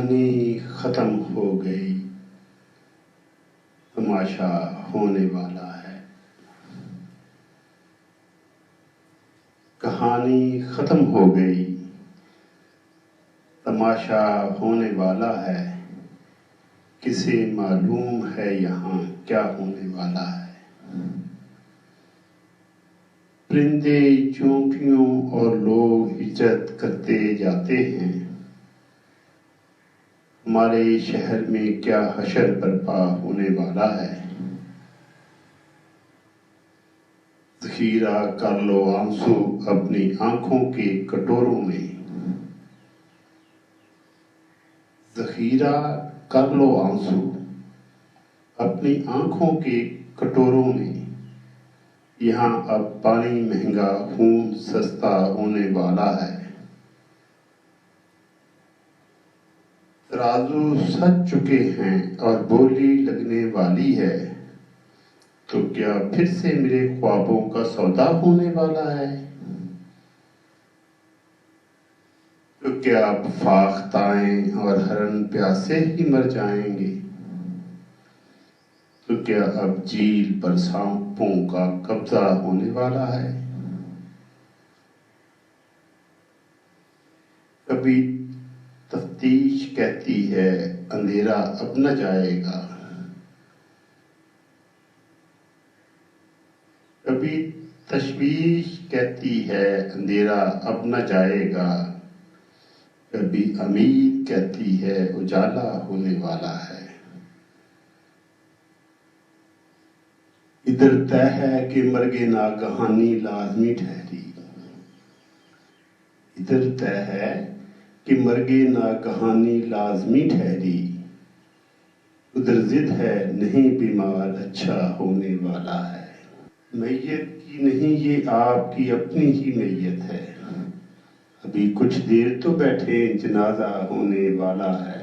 کہانی ختم ہو گئی، تماشا ہونے والا ہے۔ کہانی ختم ہو گئی، تماشا ہونے والا ہے۔ کسے معلوم ہے یہاں کیا ہونے والا ہے؟ پرندے، چونٹیوں اور لوگ ہجرت کرتے جاتے ہیں۔ ہمارے شہر میں کیا حشر برپا ہونے والا ہے؟ ذخیرہ کر لو آنسو اپنی آنکھوں کے کٹوروں میں۔ ذخیرہ کر لو آنسو اپنی آنکھوں کے کٹوروں میں۔ یہاں اب پانی مہنگا، خون سستا ہونے والا ہے۔ ترازو سج چکے ہیں اور بولی لگنے والی ہے، تو کیا پھر سے میرے خوابوں کا سودا ہونے والا ہے؟ تو کیا اب فاختائیں اور ہرن پیاسے ہی مر جائیں گے؟ تو کیا اب جھیل پر سانپوں کا قبضہ ہونے والا ہے؟ کبھی تفتیش کہتی ہے اندھیرا اب نہ جائے گا، کبھی تشویش کہتی ہے اندھیرا اب نہ جائے گا، کبھی امید کہتی ہے اجالا ہونے والا ہے۔ ادھر طے ہے کہ مرگ ناگہانی لازمی ٹھہری، ادھر طے ہے کہ مرگ ناگہانی لازمی ٹھہری، ادھر ضد ہے نہیں بیمار اچھا ہونے والا ہے۔ میت کی نہیں یہ آپ کی اپنی ہی میت ہے، ابھی کچھ دیر تو بیٹھے جنازہ ہونے والا ہے۔